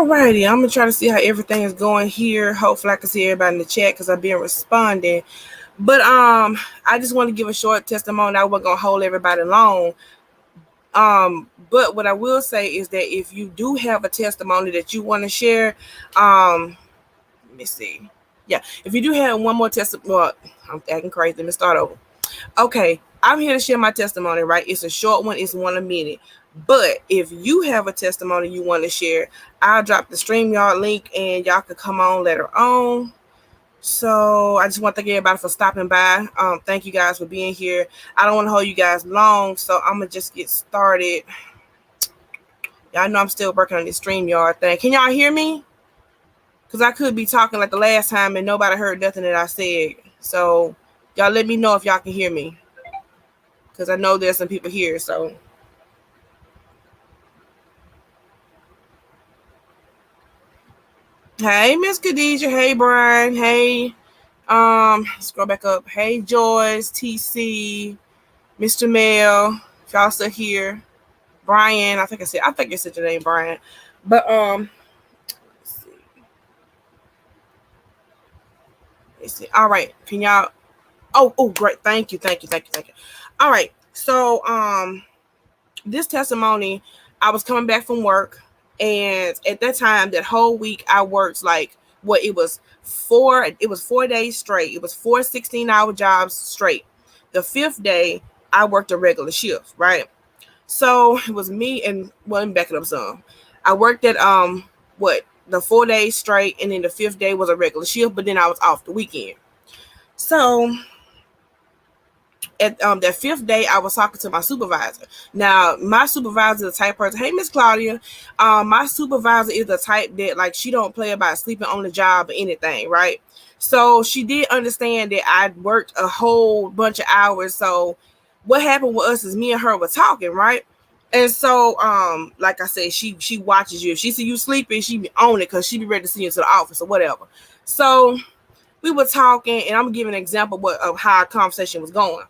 Alrighty, I'm gonna try to see how everything is going here. Hopefully I can see everybody in the chat because I've been responding. But I just want to give a short testimony. I wasn't gonna hold everybody long. But what I will say is that if you do have a testimony that you want to share, let me see. Yeah, if you do have one more testimony, well, I'm acting crazy. Let me start over. Okay, I'm here to share my testimony, right? It's a short one, it's 1 minute. But if you have a testimony you want to share, I'll drop the StreamYard link and y'all can come on later on. So I just want to thank everybody for stopping by. Thank you guys for being here. I don't want to hold you guys long, so I'm going to just get started. Y'all know I'm still working on this StreamYard thing. Can y'all hear me? Because I could be talking like the last time and nobody heard nothing that I said. So y'all let me know if y'all can hear me. Because I know there's some people here, so. Hey, Miss Khadijah. Hey, Brian. Hey, scroll back up. Hey, Joyce, TC, Mr. Mel. If y'all still here. Brian, I think I said your name, Brian. But, let's see. All right. Can y'all, oh, great. Thank you. All right. So, this testimony, I was coming back from work. And at that time, that whole week, I worked like it was 4 days straight. It was 4 16-hour jobs straight. The 5th day, I worked a regular shift, right? So it was me and, well, let me back it up some. I worked at the 4 days straight, and then the 5th day was a regular shift, but then I was off the weekend. So at that 5th day, I was talking to my supervisor. Now, my supervisor is the type person, hey, Miss Claudia, my supervisor is the type that, like, she don't play about sleeping on the job or anything, right? So she did understand that I worked a whole bunch of hours. So what happened with us is me and her were talking, right? And so, like I said, she watches you. If she see you sleeping, she be on it because she be ready to see you to the office or whatever. So we were talking, and I'm gonna give an example of how our conversation was going.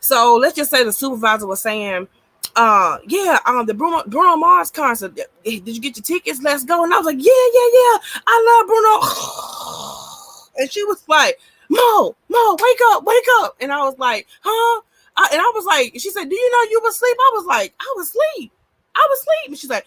So let's just say the supervisor was saying, the Bruno Mars concert. Did you get your tickets? Let's go. And I was like, yeah. I love Bruno. And she was like, Mo, wake up. And I was like, huh? And I was like, she said, do you know you was asleep? I was like, I was asleep. And she's like,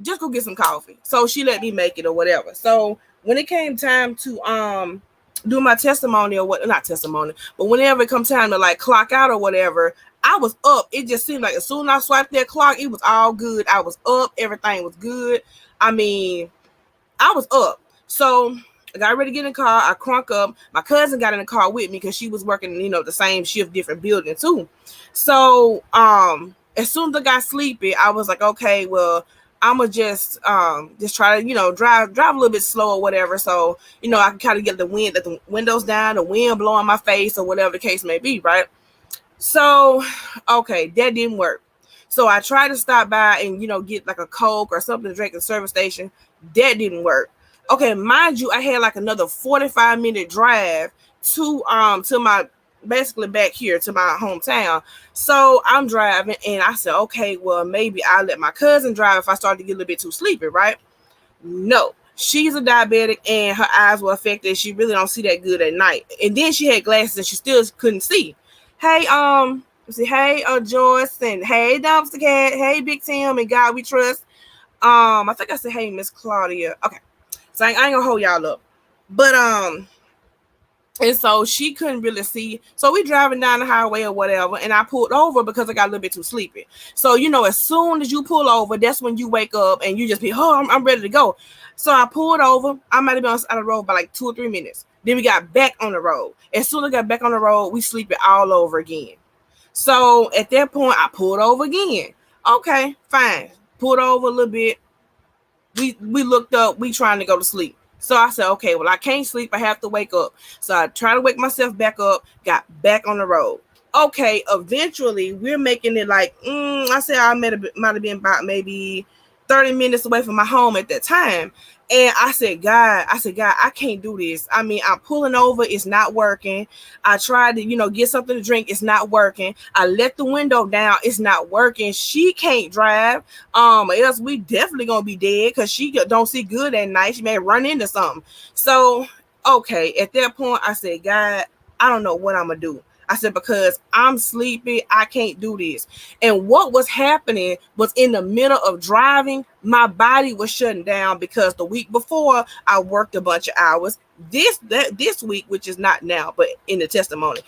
just go get some coffee. So she let me make it or whatever. So when it came time to do my testimony or what, not testimony, but whenever it come time to like clock out or whatever, I was up. It just seemed like as soon as I swiped that clock, it was all good. I was up. Everything was good. I mean, I was up. So I got ready to get in the car. I crunk up. My cousin got in the car with me because she was working, the same shift, different building too. So as soon as I got sleepy, I was like, okay, well, I'ma just try to, drive a little bit slow or whatever. So, I can kind of get the windows down, the wind blowing my face or whatever the case may be, right? So, okay, that didn't work. So I tried to stop by and, get like a Coke or something to drink at the service station. That didn't work. Okay, mind you, I had like another 45-minute drive to my, basically back here to my hometown. So I'm driving and I said, okay, well, maybe I'll let my cousin drive if I start to get a little bit too sleepy, right? No, she's a diabetic and her eyes were affected. She really don't see that good at night. And then she had glasses and she still couldn't see. Hey, Joyce, and hey, Dumpster Cat, hey, Big Tim, and God We Trust. I think I said, hey, Miss Claudia. Okay. So I ain't gonna hold y'all up. But and so she couldn't really see. So we driving down the highway or whatever, and I pulled over because I got a little bit too sleepy. So, as soon as you pull over, that's when you wake up and you just be, I'm ready to go. So I pulled over. I might have been on the road by like 2 or 3 minutes. Then we got back on the road. As soon as I got back on the road, we sleeping all over again. So at that point, I pulled over again. Okay, fine. Pulled over a little bit. We looked up. We trying to go to sleep. So I said, okay, well, I can't sleep. I have to wake up. So I try to wake myself back up, got back on the road. Okay, eventually we're making it like, I said I might have been about maybe 30 minutes away from my home at that time. And I said, God, I can't do this. I mean, I'm pulling over, it's not working. I tried to, get something to drink, it's not working. I let the window down, it's not working. She can't drive. Or else we definitely gonna be dead because she don't see good at night. She may run into something. So, okay, at that point, I said, God, I don't know what I'm gonna do. I said, because I'm sleepy, I can't do this. And what was happening was in the middle of driving, my body was shutting down because the week before I worked a bunch of hours. This week, which is not now, but in the testimony,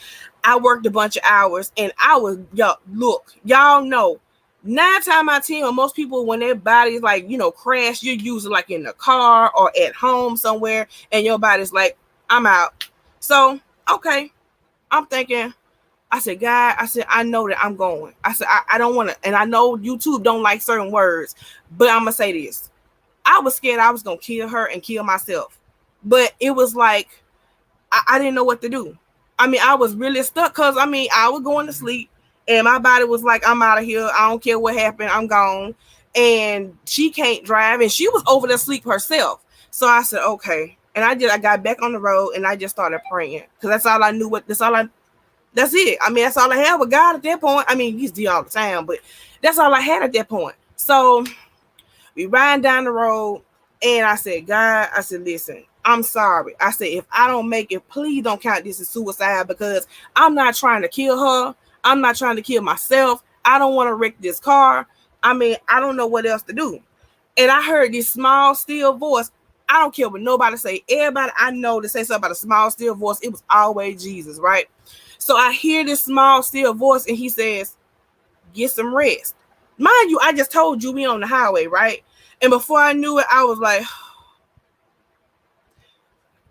I worked a bunch of hours and I was, y'all know, 9 times out of 10, most people, when their body's like, crash, you're usually like in the car or at home somewhere, and your body's like, I'm out. So, okay. I'm thinking, I said, God, I know that I'm going. I said, I don't want to, and I know YouTube don't like certain words, but I'm going to say this. I was scared I was going to kill her and kill myself. But it was like, I didn't know what to do. I mean, I was really stuck because, I was going to sleep and my body was like, I'm out of here. I don't care what happened. I'm gone. And she can't drive and she was over there asleep herself. So I said, okay. And I got back on the road and I just started praying because that's all I knew. That's it. That's all I had with God at that point. He's there all the time, but that's all I had at that point. So we riding down the road and I said, God, listen, I'm sorry. I said, if I don't make it, please don't count this as suicide because I'm not trying to kill her. I'm not trying to kill myself. I don't want to wreck this car. I don't know what else to do. And I heard this small, still voice. I don't care what nobody say. Everybody I know to say something about a small, still voice, it was always Jesus, right? So I hear this small, still voice, and he says, get some rest. Mind you, I just told you we on the highway, right? And before I knew it, I was like,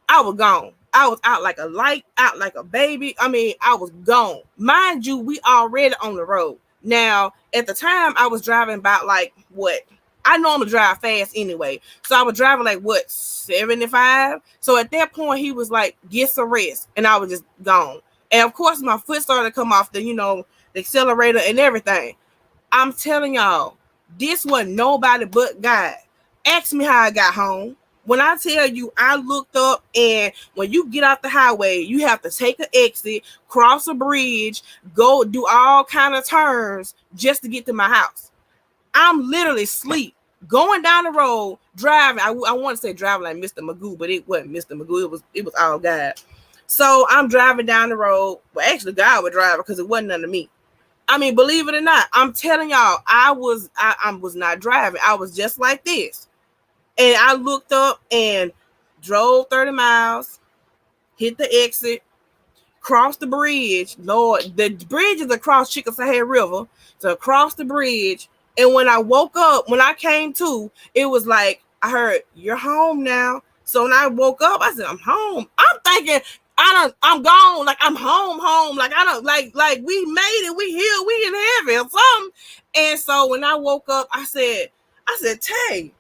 I was gone. I was out like a light, out like a baby. I was gone. Mind you, we already on the road. Now, at the time, I was driving about like, what? I normally drive fast anyway. So I was driving like, 75? So at that point, he was like, get some rest. And I was just gone. And of course, my foot started to come off the, the accelerator and everything. I'm telling y'all, this wasn't nobody but God. Ask me how I got home. When I tell you, I looked up, and when you get off the highway, you have to take an exit, cross a bridge, go do all kind of turns just to get to my house. I'm literally asleep, going down the road, driving. I want to say driving like Mr. Magoo, but it wasn't Mr. Magoo. It was all God. So I'm driving down the road. Well, actually, God was driving because it wasn't under me. Believe it or not, I'm telling y'all, I was not driving. I was just like this. And I looked up and drove 30 miles, hit the exit, crossed the bridge. Lord, the bridge is across Chickasaw River. So across the bridge. And when I woke up, when I came to, it was like, I heard, you're home now. So when I woke up, I said, I'm home. I'm thinking, I'm gone. Like I'm home. Like I don't like we made it. We here. We in heaven or something. And so when I woke up, I said, Tay,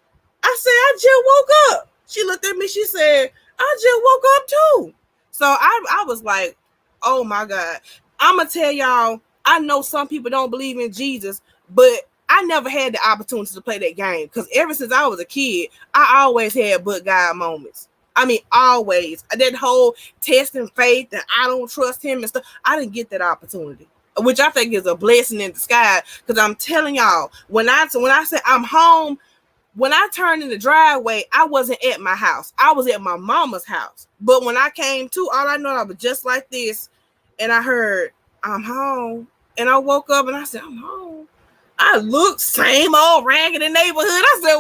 I just woke up. She looked at me. She said, I just woke up too. So I was like, oh my God. I'm going to tell y'all, I know some people don't believe in Jesus, but I never had the opportunity to play that game because ever since I was a kid, I always had but God moments. Always. That whole testing faith that I don't trust him and stuff, I didn't get that opportunity, which I think is a blessing in disguise because I'm telling y'all, when I said I'm home, when I turned in the driveway, I wasn't at my house. I was at my mama's house. But when I came to, all I know, I was just like this. And I heard, I'm home. And I woke up and I said, I'm home. I looked same old raggedy neighborhood. I said,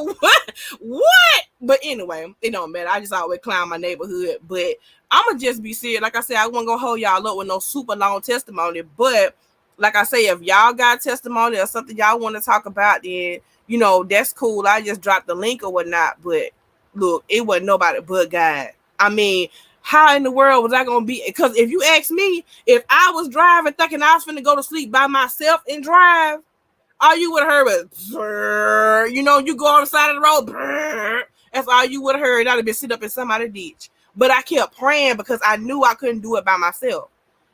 what? But anyway, it don't matter. I just always clown my neighborhood. But I'm going to just be serious. Like I said, I wasn't going to hold y'all up with no super long testimony. But like I say, if y'all got testimony or something y'all want to talk about, then that's cool. I just dropped the link or whatnot. But look, it wasn't nobody but God. How in the world was I going to be? Because if you ask me, if I was driving thinking I was finna go to sleep by myself and drive, all you would have heard was, you go on the side of the road. That's all you would have heard. I'd have been sitting up in somebody's ditch. But I kept praying because I knew I couldn't do it by myself.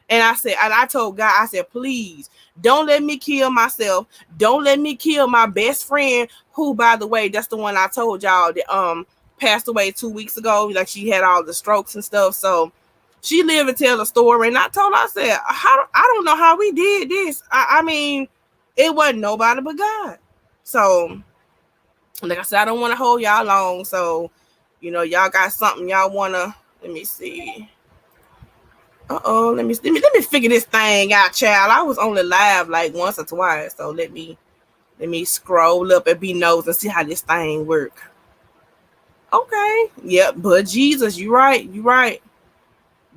And I told God, I said, please don't let me kill myself. Don't let me kill my best friend, who, by the way, that's the one I told y'all that passed away 2 weeks ago. Like, she had all the strokes and stuff. So she lived to tell the story. And I told her, I said, I don't know how we did this. I mean, it wasn't nobody but God. So, like I said, I don't want to hold y'all long. So, y'all got something y'all want to, let me see. Let me figure this thing out, child. I was only live like once or twice, so let me scroll up and be nosy and see how this thing work. Okay, yep, but Jesus, you right.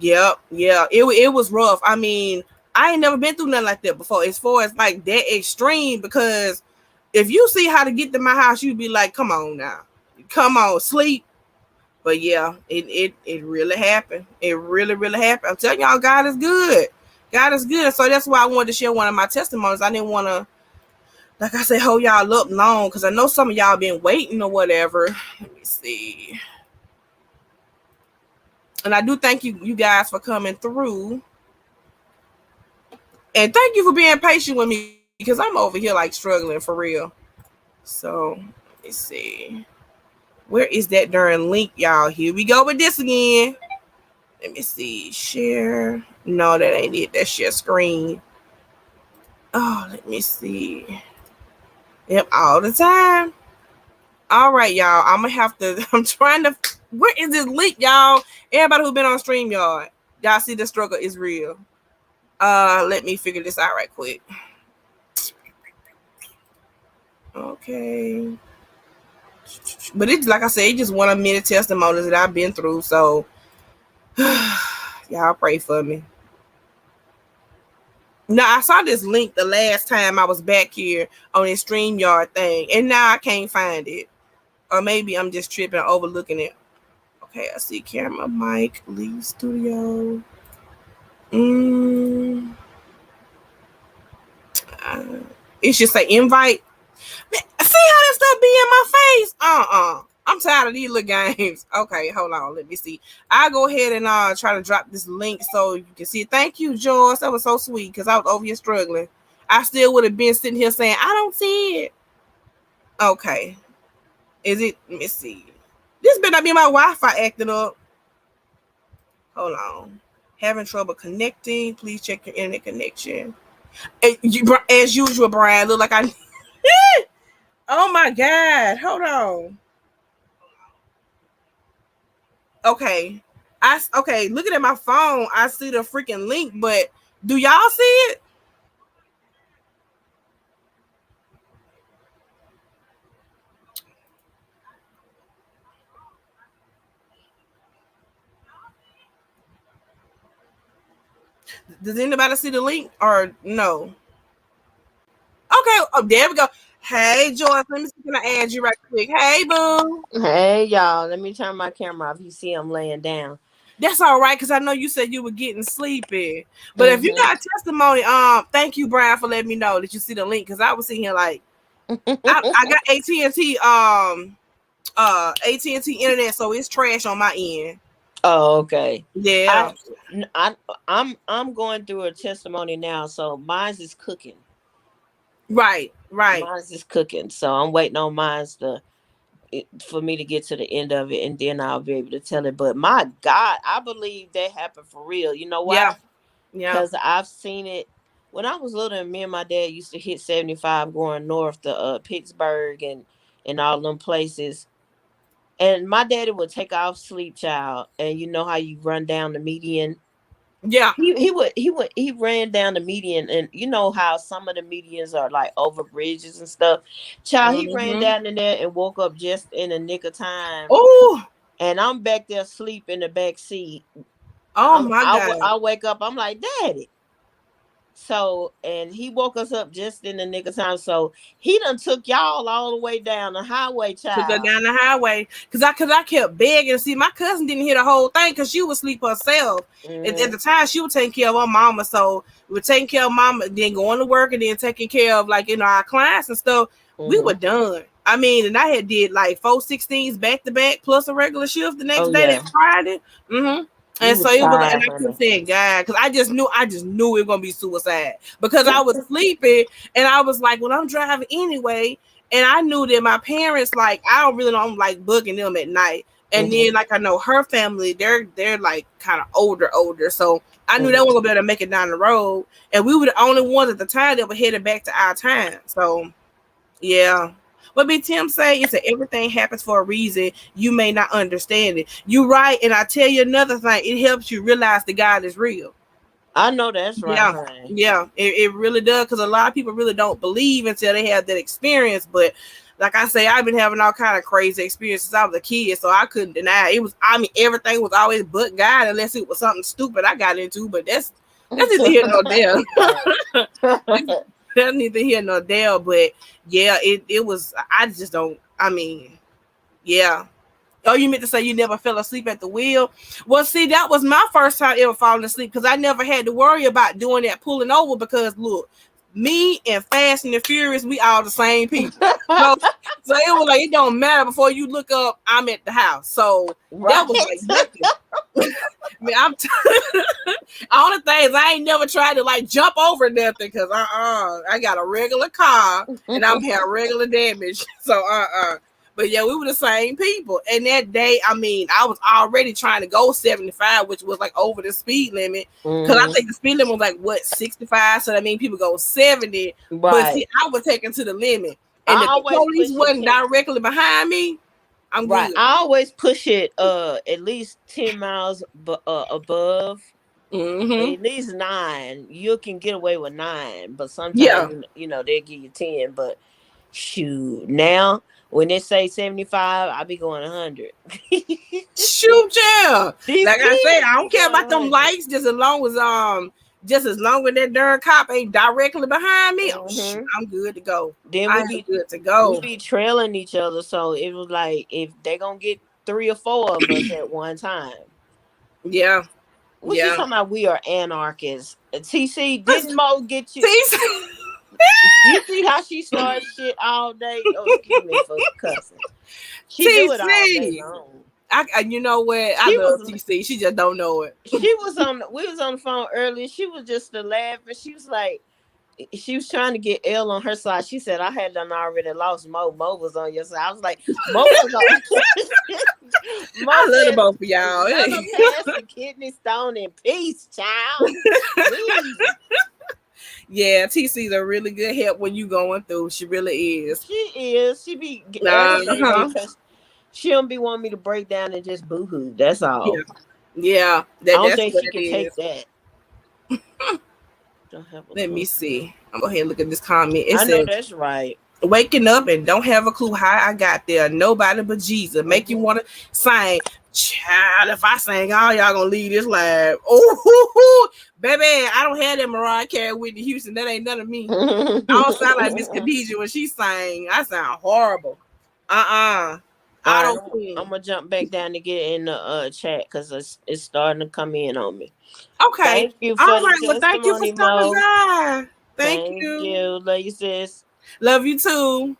Yep, yeah, it was rough. I mean, I ain't never been through nothing like that before, as far as like that extreme, because if you see how to get to my house, you'd be like, come on now, come on, sleep. But yeah, it really happened. It really, really happened. I'm telling y'all, God is good. God is good. So that's why I wanted to share one of my testimonies. I didn't want to, like I said, hold y'all up long, because I know some of y'all been waiting or whatever. Let me see. And I do thank you guys for coming through. And thank you for being patient with me, because I'm over here like struggling for real. So let me see. Where is that darn link, y'all? Here we go with this again. Let me see. Share. No, that ain't it. That's share screen. Oh, let me see. Yep, all the time. All right, y'all. I'm going to have to. I'm trying to. Where is this link, y'all? Everybody who's been on StreamYard, y'all see the struggle is real. Let me figure this out right quick. Okay. But it's like I said, it's just one of many testimonies that I've been through. So y'all pray for me. Now, I saw this link the last time I was back here on this StreamYard thing, and now I can't find it. Or maybe I'm just tripping, overlooking it. Okay, I see camera, mic, leave studio. It should say invite. Man, see how this stuff be in my face? I'm tired of these little games. Okay, hold on. Let me see. I'll go ahead and try to drop this link so you can see it. Thank you, Joyce. That was so sweet, because I was over here struggling. I still would have been sitting here saying, I don't see it. Okay. Is it? Let me see. This better not be my Wi-Fi acting up. Hold on. Having trouble connecting. Please check your internet connection. As usual, Brian, look like I... Oh, my God. Hold on. Okay. Okay, looking at my phone, I see the freaking link, but do y'all see it? Does anybody see the link or no? Okay, oh, there we go. Hey, Joyce, let me see, can I add you right quick? Hey, boo. Hey, y'all. Let me turn my camera off. You see I'm laying down. That's all right, because I know you said you were getting sleepy. But if you got a testimony, thank you, Brian, for letting me know that you see the link, because I was sitting here like, I got AT&T AT&T internet, so it's trash on my end. Oh, okay. Yeah. I'm going through a testimony now, so mine's is cooking. Right. Mine's is cooking, so I'm waiting on mine's for me to get to the end of it, and then I'll be able to tell it. But my God, I believe that happened for real. You know why? Yeah. Because I've seen it when I was little, and me and my dad used to hit 75 going north to Pittsburgh and all them places. And my daddy would take off sleep, child, and you know how you run down the median. Yeah. He ran down the median, and you know how some of the medians are like over bridges and stuff. Child, he ran down in there and woke up just in the nick of time. Oh. And I'm back there asleep in the back seat. Oh my God. I wake up, I'm like, Daddy. So, and he woke us up just in the nick of time. So he done took y'all all the way down the highway, child. Took her down the highway. Cause I kept begging. See, my cousin didn't hear the whole thing because she was asleep herself. At the time, she was taking care of her mama. So we were taking care of mama, then going to work, and then taking care of like, our clients and stuff. We were done. I mean, and I did like 4 16s back to back plus a regular shift the next day. That Friday. And so it was, and I kept saying, God, because I just knew it was gonna be suicide because I was sleeping, and I was like, well, I'm driving anyway, and I knew that my parents, like, I don't like booking them at night, and then like I know her family, they're like kind of older, so I knew they weren't gonna be able to make it down the road, and we were the only ones at the time that were headed back to our town. So yeah. But Big Tim say it's everything happens for a reason. You may not understand it. You're right. And I tell you another thing, it helps you realize that God is real. I know that's right. Yeah, honey. yeah, it really does, because a lot of people really don't believe until they have that experience. But like I say, I've been having all kind of crazy experiences since I was a kid, so I couldn't deny it. Everything was always but God, unless it was something stupid I got into. But that's neither here nor there. That's neither here nor there. But yeah, it was. I just don't. I mean, yeah. Oh, you meant to say you never fell asleep at the wheel? Well, see, that was my first time ever falling asleep, because I never had to worry about doing that pulling over, because look, me and Fast and the Furious, we all the same people. So it was like, it don't matter. Before you look up, I'm at the house. So that was like nothing. I mean, all the things I ain't never tried to like jump over nothing, because I got a regular car and I'm having regular damage. So But yeah, we were the same people. And that day, I mean, I was already trying to go 75, which was like over the speed limit. Because I think the speed limit was like, what, 65? So that means people go 70. Right. But see, I was taken to the limit. And if the police wasn't directly behind me, I'm good. I always push it at least 10 miles above. At least 9. You can get away with 9. But sometimes, you know, they'll give you 10. But shoot, now... when they say 75, I'll be going 100. Shoot, yeah. Like I say, I don't care about them lights, just as long as that darn cop ain't directly behind me. I'm good to go. Then good to go. We be trailing each other, so it was like if they gonna get 3 or 4 of us at one time. Yeah. What you talking about? We are anarchists. TC, didn't Mo get you? TC. You see how she started shit all day? Oh, excuse me for cussing. She do it all day long. You know what? I love TC. She just don't know it. We was on the phone earlier. She was just laughing. She was like, she was trying to get L on her side. She said, I had done already lost Mo. Mo was on your side. I was like, Mo was on. Mo I love the both of y'all. Pass the kidney stone in peace, child. Yeah, TC's a really good help when you going through. She really is. She is. She be because she don't be wanting me to break down and just boo-hoo. That's all. Yeah. I don't think she can take that. Let me see. I'm going to go ahead and look at this comment. I know that's right. Waking up and don't have a clue how I got there. Nobody but Jesus. Make you want to sing. Child, if I sing, all y'all gonna leave this live. Oh, baby, I don't have that Mariah Carey, Whitney Houston. That ain't none of me. I don't sound like Miss Khadijah when she sang. I sound horrible. I don't. I'm gonna jump back down to get in the chat because it's starting to come in on me. Okay. Thank you for all right. Well, thank you for stopping by. Thank you. Love you, sis. Love you too.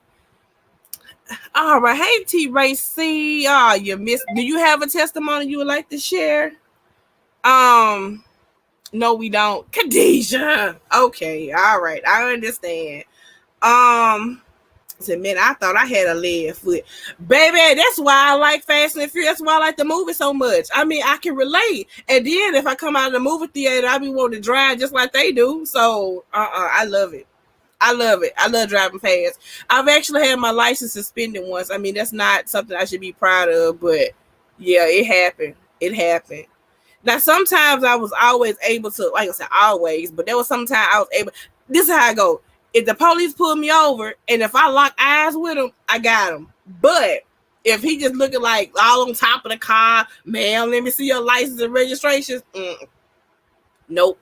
All right. Hey, T-Ray-C. You missed. Do you have a testimony you would like to share? No, we don't. Khadijah. Okay. All right. I understand. So, man, I thought I had a lead foot. Baby, that's why I like Fast and Furious. That's why I like the movie so much. I mean, I can relate. And then if I come out of the movie theater, I be wanting to drive just like they do. So, I love it. I love it. I love driving fast. I've actually had my license suspended once. I mean, that's not something I should be proud of, but yeah, it happened. It happened. Now, sometimes I was always able to, like I said, always, but there was sometimes I was able. This is how I go. If the police pull me over and if I lock eyes with him, I got him. But if he just looking like all on top of the car, man, let me see your license and registration. Nope.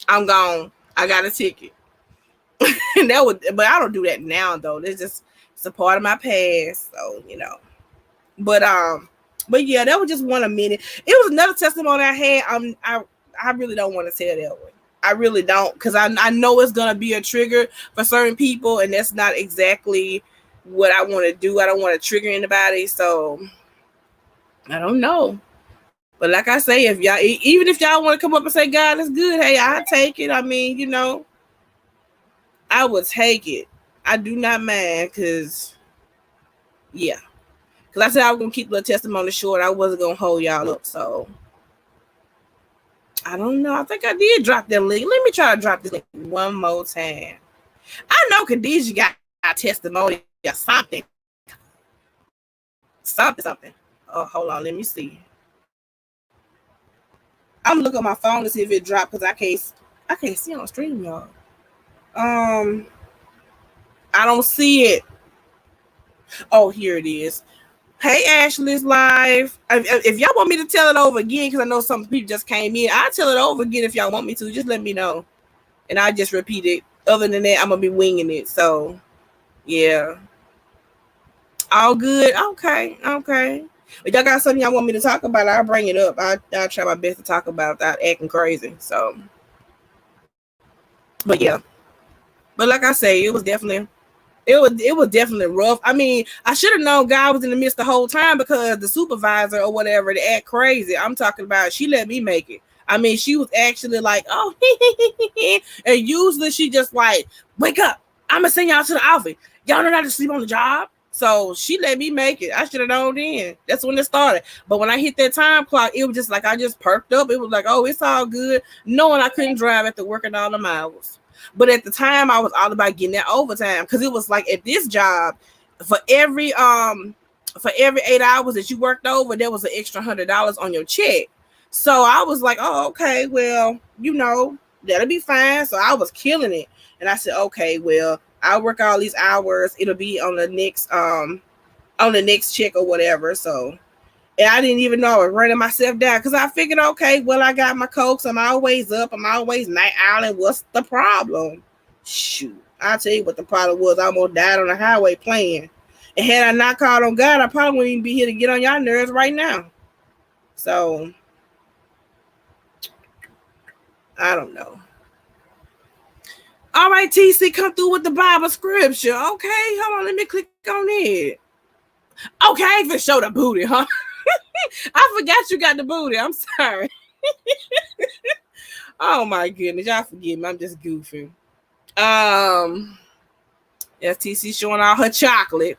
I'm gone. I got a ticket. And that would, but I don't do that now though. It's a part of my past, so you know. But yeah, that was just one a minute. It was another testimony I had. I really don't want to tell that one. I really don't, because I know it's gonna be a trigger for certain people, and that's not exactly what I want to do. I don't want to trigger anybody, so I don't know. But like I say, if y'all, even if y'all want to come up and say God is good, hey, I take it. I mean, I would take it. I do not mind, cause yeah, cause I said I was gonna keep the testimony short. I wasn't gonna hold y'all up, so I don't know. I think I did drop that link. Let me try to drop this link one more time. I know Khadijah got a testimony or something. Something. Oh, hold on. Let me see. I'm looking at my phone to see if it dropped because I can't see on stream, y'all. I don't see it. Oh, here it is. Hey, Ashley's live. If y'all want me to tell it over again, because I know some people just came in, I'll tell it over again if y'all want me to. Just let me know. And I'll just repeat it. Other than that, I'm going to be winging it. So, yeah. All good? Okay. If y'all got something y'all want me to talk about, I'll bring it up. I'll try my best to talk about without acting crazy. So, but yeah. But like I say, it was definitely rough. I mean, I should have known God was in the midst the whole time because the supervisor or whatever, they act crazy. I'm talking about she let me make it. I mean, she was actually like, oh, and usually she just like, wake up. I'm going to send y'all to the office. Y'all don't have to sleep on the job. So she let me make it. I should have known then. That's when it started. But when I hit that time clock, it was just like I just perked up. It was like, oh, it's all good. Knowing I couldn't drive after working all the hours. But at the time, I was all about getting that overtime because it was like at this job, for every 8 hours that you worked over, there was an extra $100 on your check. So I was like, oh, okay, well, that'll be fine. So I was killing it. And I said, okay, well, I'll work all these hours. It'll be on the next check or whatever. So, and I didn't even know I was running myself down because I figured, okay, well, I got my cokes. I'm always up. I'm always night owling. What's the problem? Shoot. I'll tell you what the problem was. I almost died on the highway playing. And had I not called on God, I probably wouldn't even be here to get on y'all nerves right now. So, I don't know. All right, TC, come through with the Bible scripture. Okay, hold on. Let me click on it. Okay, for show the booty, huh? I forgot you got the booty. I'm sorry. Oh, my goodness. Y'all forgive me. I'm just goofing. Yes, TC showing all her chocolate.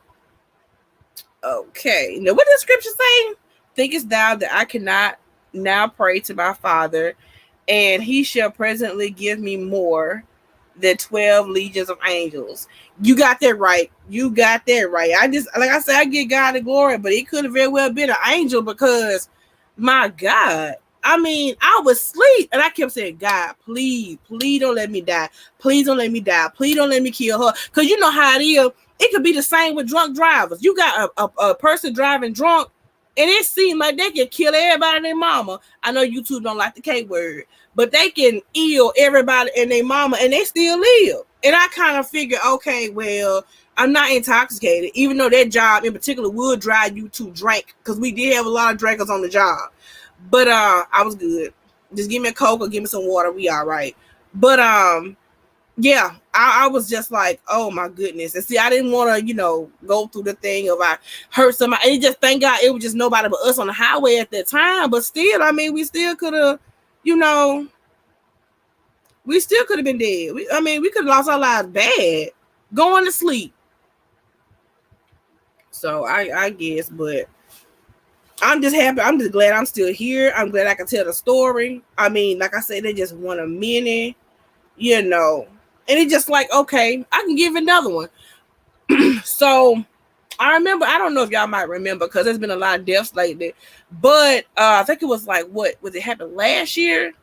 Okay. Now, what does scripture say? Thinkest thou that I cannot now pray to my Father, and he shall presently give me more than 12 legions of angels? You got that right. I just, like I said, I give God the glory, but it could have very well been an angel because, my God, I mean, I was asleep and I kept saying, God, please don't let me die. Please don't let me die. Please don't let me kill her. Because you know how it is. It could be the same with drunk drivers. You got a person driving drunk, and it seems like they can kill everybody and their mama. I know YouTube don't like the K word, but they can ill everybody and their mama, and they still live. And I kind of figure, okay, well, I'm not intoxicated, even though that job in particular would drive you to drink, because we did have a lot of drinkers on the job. But I was good. Just give me a Coke or give me some water. We all right. But yeah, I was just like, oh my goodness. And see, I didn't want to, go through the thing of I hurt somebody. And just thank God it was just nobody but us on the highway at that time. But still, I mean, we still could have, we still could have been dead. We could have lost our lives bad going to sleep. So I guess, but I'm just happy. I'm just glad I'm still here. I'm glad I can tell the story. I mean, like I said, they just want a minute, and it's just like, okay, I can give another one. So I remember, I don't know if y'all might remember because there's been a lot of deaths lately, but I think it was like, was it happened last year?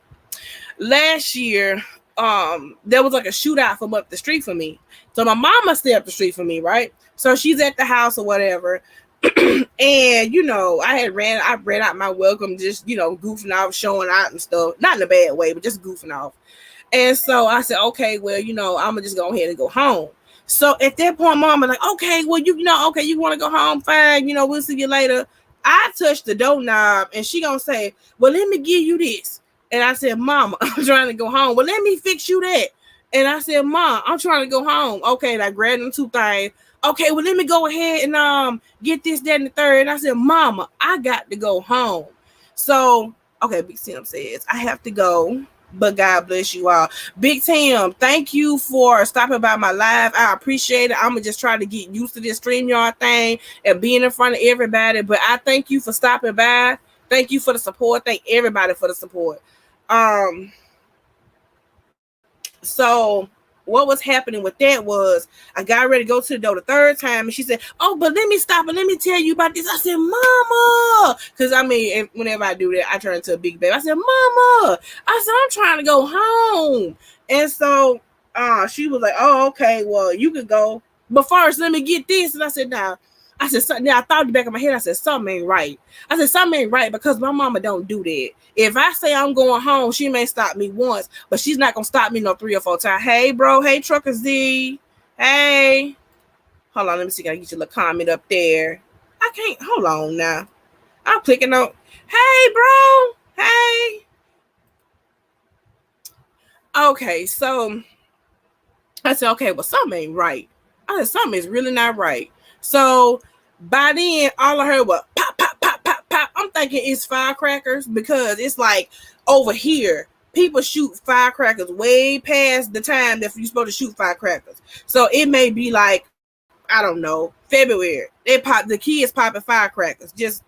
Last year, there was like a shootout from up the street from me. So my mama stayed up the street from me, right? So she's at the house or whatever. And I read out my welcome, just goofing off, showing out and stuff, not in a bad way, but just goofing off. And so I said, okay, well, I'm gonna just go ahead and go home. So at that point, Mama like, okay, well, okay, you want to go home, fine, we'll see you later. I touched the doorknob and she gonna say, well, let me give you this. And I said, Mama, I'm trying to go home. Well, let me fix you that. And I said, Mom, I'm trying to go home. Okay, and I grabbed them two things. Okay, well, let me go ahead and get this, that, and the third. And I said, Mama, I got to go home. So, okay, Big Tim says, I have to go, but God bless you all. Big Tim, thank you for stopping by my live. I appreciate it. I'm going to just try to get used to this StreamYard thing and being in front of everybody. But I thank you for stopping by. Thank you for the support. Thank everybody for the support. So what was happening with that was I got ready to go to the door the third time, and she said, oh, but let me stop and let me tell you about this. I said, Mama, because I mean, whenever I do that, I turn into a big baby. I said, Mama, I said, I'm trying to go home. And so she was like, oh, okay, well, you could go, but first let me get this. And I said, nah. I said, now I thought in the back of my head, I said, something ain't right. I said, something ain't right because my mama don't do that. If I say I'm going home, she may stop me once, but she's not going to stop me no 3 or 4 times. Hey, bro. Hey, Trucker Z. Hey. Hold on. Let me see. I get your little comment up there. I can't. Hold on now. I'm clicking on. Hey, bro. Hey. Okay. So I said, okay, well, something ain't right. I said, something is really not right. So by then, all I heard was pop, pop, pop, pop, pop. I'm thinking it's firecrackers because it's like over here, people shoot firecrackers way past the time that you're supposed to shoot firecrackers. So it may be like, I don't know, February. The kids popping firecrackers, just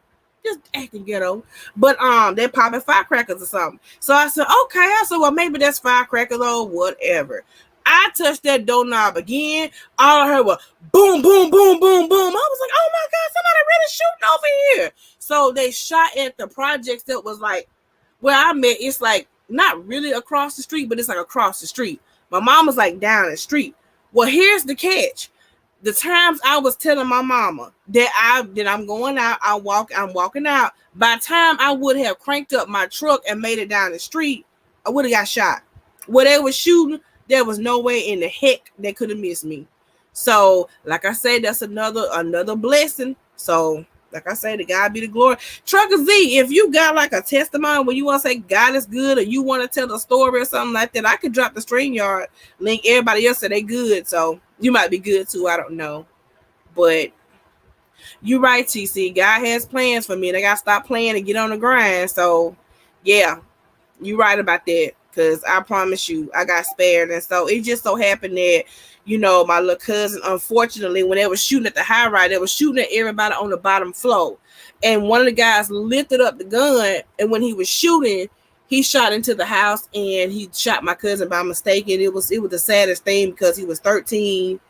acting ghetto. But they're popping firecrackers or something. So I said, okay. I said, well, maybe that's firecrackers or whatever. I touched that doorknob again. All I heard was boom, boom, boom, boom, boom. I was like, oh my God, somebody really shooting over here. So they shot at the projects that was like where I met. It's like not really across the street, but it's like across the street. My mom was like down the street. Well, here's the catch. The times I was telling my mama that I'm going out, I'm walking out. By the time I would have cranked up my truck and made it down the street, I would have got shot. Where they was shooting, there was no way in the heck they could have missed me. So, like I said, that's another blessing. So, like I say, to God be the glory. Trucker Z, if you got like a testimony where you want to say God is good or you want to tell a story or something like that, I could drop the StreamYard link. Everybody else said they good, so you might be good too. I don't know. But you're right, TC. God has plans for me, and I got to stop playing and get on the grind. So, yeah, you're right about that. Because I promise you, I got spared. And so it just so happened that, you know, my little cousin, unfortunately, when they were shooting at the high rise, they were shooting at everybody on the bottom floor. And one of the guys lifted up the gun. And when he was shooting, he shot into the house and he shot my cousin by mistake. And it was the saddest thing because he was 13.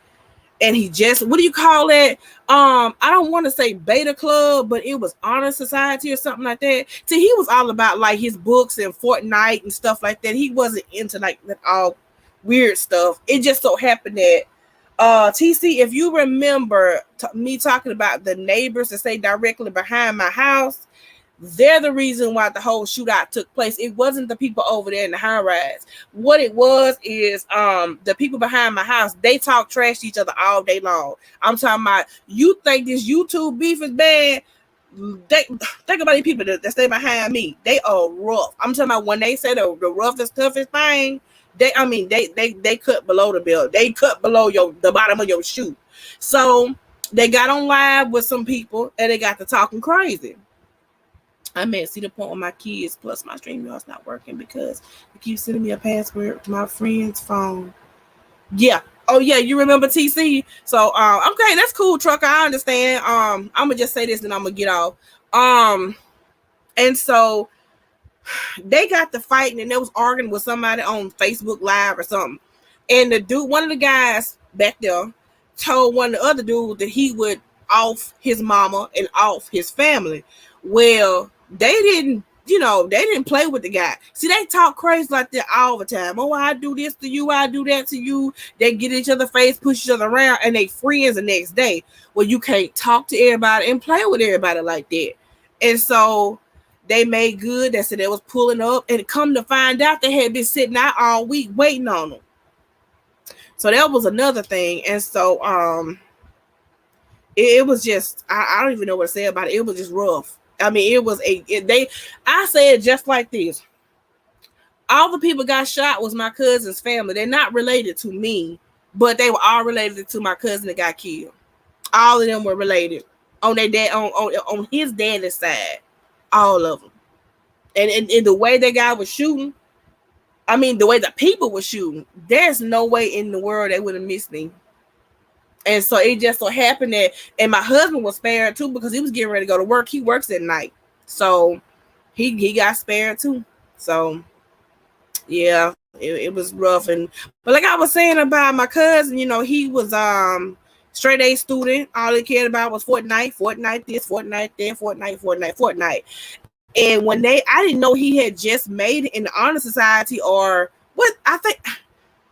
And he just, what do you call that? I don't want to say beta club, but it was honor society or something like that. See, he was all about like his books and Fortnite and stuff like that. He wasn't into like all weird stuff. It just so happened that TC, if you remember me talking about the neighbors that stay directly behind my house, they're the reason why the whole shootout took place. It wasn't the people over there in the high rise. What it was is the people behind my house, they talk trash to each other all day long. I'm talking about, you think this YouTube beef is bad? Think about these people that stay behind me. They are rough. I'm talking about when they say the roughest, toughest thing, they cut below the belt. They cut below the bottom of your shoe. So they got on live with some people and they got to talking crazy. I may see the point with my kids, plus my StreamYard's not working because they keep sending me a password to my friend's phone. Yeah. Oh yeah, you remember TC? So okay, that's cool, Trucker. I understand. I'm gonna just say this and I'm gonna get off. And so they got to fighting and they was arguing with somebody on Facebook Live or something. And the dude, one of the guys back there, told one of the other dudes that he would off his mama and off his family. Well, they didn't play with the guy. See, they talk crazy like that all the time. Oh, I do this to you, I do that to you. They get each other face, push each other around, and they friends the next day. Well, you can't talk to everybody and play with everybody like that. And so they made good. They said they was pulling up, and come to find out they had been sitting out all week waiting on them. So that was another thing. And so it was just, I don't even know what to say about it. It was just rough. I mean, it was I say it just like this. All the people got shot was my cousin's family. They're not related to me, but they were all related to my cousin that got killed. All of them were related on their dad, on his daddy's side. All of them. And the way that guy was shooting, I mean, the way the people were shooting, there's no way in the world they would have missed me. And so it just so happened that, and my husband was spared too because he was getting ready to go to work. He works at night, so he got spared too. So yeah, it was rough. And but like I was saying about my cousin, you know, he was straight A student. All he cared about was Fortnite this, Fortnite that, Fortnite. And when I didn't know he had just made it in the Honor Society or what. I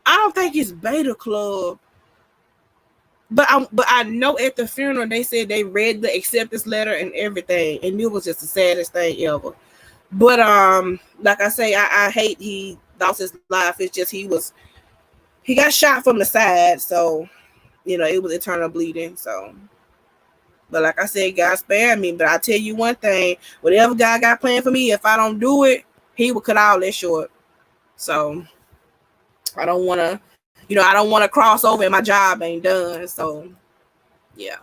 don't think it's Beta Club. But I know at the funeral they said they read the acceptance letter and everything, and it was just the saddest thing ever. But like I say, I hate he lost his life. It's just he got shot from the side, so you know it was internal bleeding. So, but like I said, God spared me. But I tell you one thing: whatever God got planned for me, if I don't do it, He will cut all that short. So I don't want to. You know, I don't want to cross over and my job ain't done. So, yeah.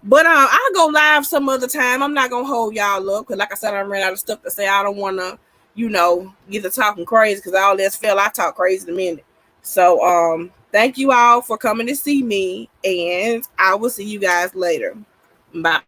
But I'll go live some other time. I'm not going to hold y'all up because, like I said, I ran out of stuff to say. I don't want to, you know, get to talking crazy because all this fell. I talk crazy in a minute. So, thank you all for coming to see me. And I will see you guys later. Bye.